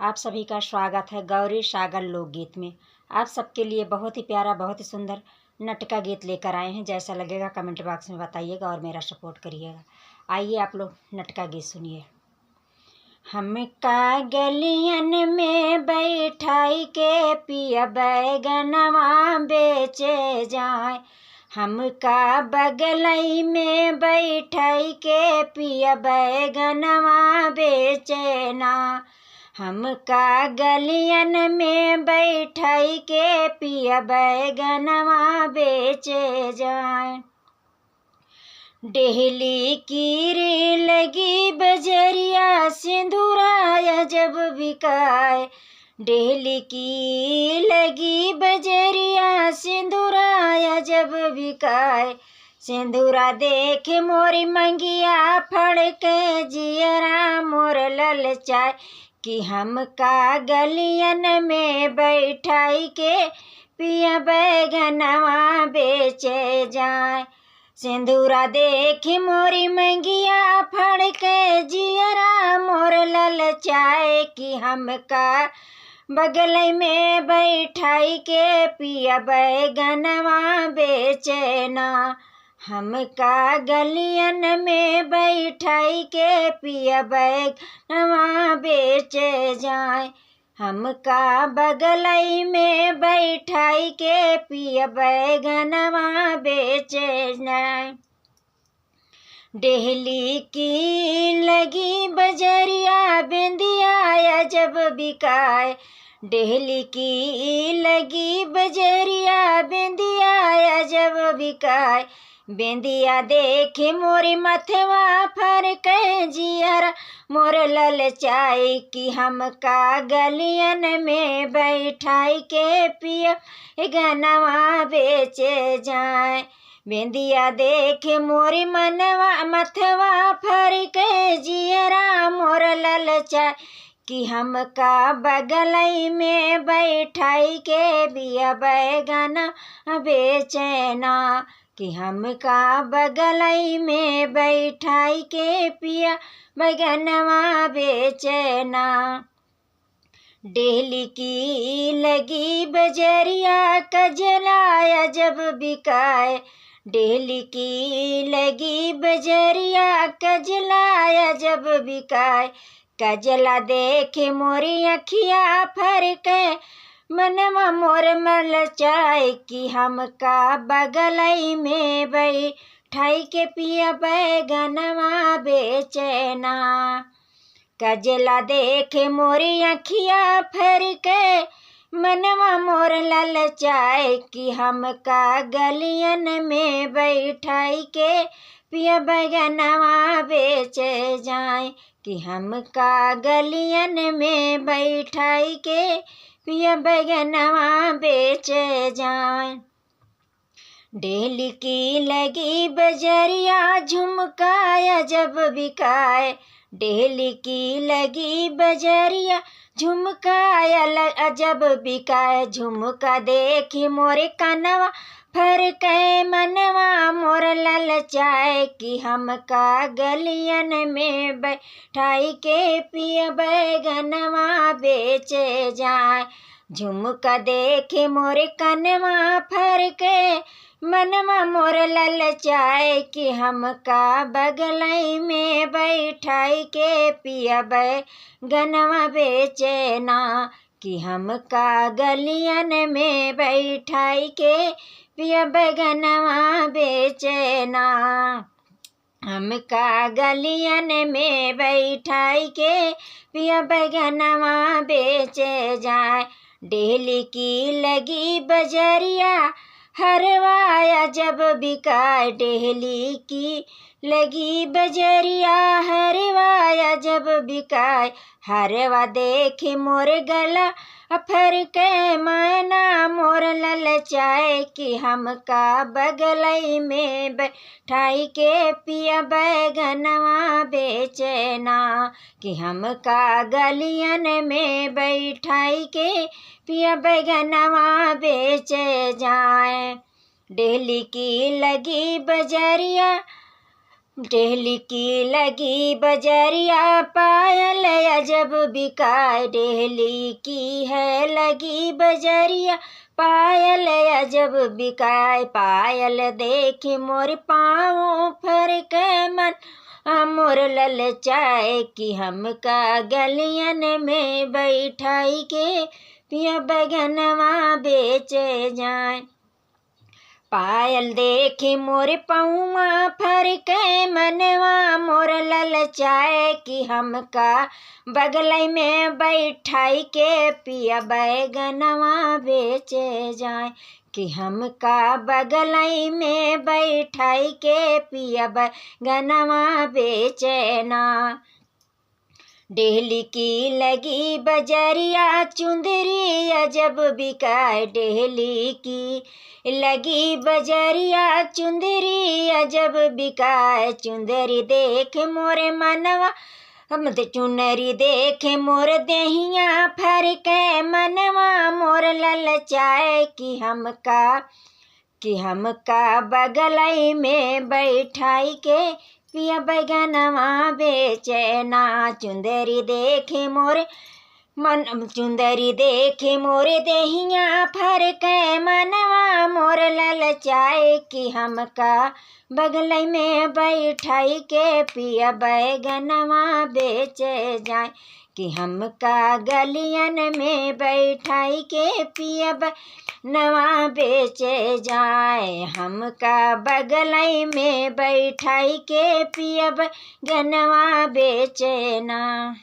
आप सभी का स्वागत है गौरी सागर लोकगीत में। आप सबके लिए बहुत ही प्यारा, बहुत ही सुंदर नटका गीत लेकर आए हैं। जैसा लगेगा कमेंट बॉक्स में बताइएगा और मेरा सपोर्ट करिएगा। आइए आप लोग नटका गीत सुनिए। हमका गलियन में बैठाई के पिया बैगनवा बेचे जाए, हमका बगलई में बैठाई के पिया बैगनवा बेचे ना, हमका गलियन में बैठाई के पिया बैगनवा बेचे जाए। डेहली कीरी लगी बजरिया सिंदूराया जब बिकाए, डेहली की लगी बजरिया सिंदूराया जब बिकाए, सिंदूरा देख मोरी मंगिया फड़ के जियरा मोर ललचाए, कि हमका गलियन में बैठाई के पिया बैगनवा बेचे जाए। सिंदूरा देख मोरी मंगिया फड़ के जियरा मोर ललचाए, कि हमका बगल में बैठाई के पिया बैगनवा बेचे ना, हमका गलियन में बैठाई के पिया बैगनवा बेचे जाए, हमका बगलई में बैठाई के पिया बैगनवा बेचे जाए। डेहली की लगी बजरिया बिंदिया जब बिकाए, डेहली की लगी बजरिया बिंदिया जब बिकाए, बिंदिया देखे मोरी मथवा फर के जियरा मोर ललचाई, कि हमका गलियन में बैठाई के पिया गनवा बेचे जाए। बिंदिया देखे मोरी मनवा मथवा फर के जियरा मोर ललचाई, कि हमका बगलई में बैठाई के बिया बैगना बेचे ना, कि हमका बगलई में बैठाई के पिया बैगनवा बेचे ना। डेहली की लगी बजरिया कजलाया जब बिकाए, डेहली की लगी बजरिया कजलाया जब बिकाए, कजला देखे मोरी अखिया फर के मनवा मोर ललचाए, कि हमका बगलई में बैठाई के पिया बैगनवा बेचे ना। कजला देखे मोरी अखिया फर के मनवा मोर ललचाए, कि हमका गलियन में बैठाई के पिया बैगनवा बेचे जाए, कि हमका गलियन में बैठाई के पिया बैगनवा बेचे जाए। डेहली की लगी बजरिया झुमकाया जब बिकाए, डेहली की लगी बजरिया झुमकाया जब बिकाए, झुमका देखी मोरे कनवा फर के मनवा मोर ललचाए, कि हमका गलियन में बैठाई के पिया बैगनवा बेचे जाए। झुमका देखे मोरे कनवा फर के मनवा मोर ललचाए, कि हमका बगलई में बैठाई के पिया बैगनवा बेचे ना, कि हमका गलियन में बैठाई के पिया बैगनवा बेचे ना, हमका गलियन में बैठाई के पिया बैगनवा बेचे जाए। डेहली की लगी बजरिया हरवाया जब बिकाए, डेहली की लगी बजरिया हरवाया जब बिकाए, हरवा देखे मोर गला फर के मना मोर ललचाए, कि हमका बगलई में बैठाई के पिया बैगनवा बेचे ना, कि हमका गलियन में बैठाई के पिया बैगनवा बेचे जाए। डेहली की लगी बजरिया डेहली की लगी बजरिया पायल अजब बिकाए डेहली की है लगी बजरिया, पायल अजब बिकाए पायल देखी मोर पाँव फरक मन, मोर ललचाए कि हमका गलियन में बैठाई के पिया बैगनवा बेचे जाए। पायल देखी मोर पौआ फरके मनवा, मोर ललचाए कि हमका बगल में बैठाई के पिया बैगनवा बेचे जाए, कि हमका बगल में बैठाई के पिया बैगनवा बेचे ना। डेहली की लगी बजरिया चुंदरी अजब बिकाए, डेहली की लगी बजरिया चुंदरी अजब बिकाए, चुंदरी देख मोरे मनवा चुनरी देखे मोर देहिया फरके मनवा, मोर ललचाए कि हमका बगल में बैठाई के पिया बैगनवा बेचे ना। चुंदरी देखे मोरे देहिया फरके मनवा, मोर ललचाए कि हमका बगल में बैठाई के पिया बैगनवा बेचे जाए, कि हमका गलियन में बैठाई के पिया बैगनवा बेचे जाए, हमका बगल में बैठाई के पिया बैगनवा बेचे ना।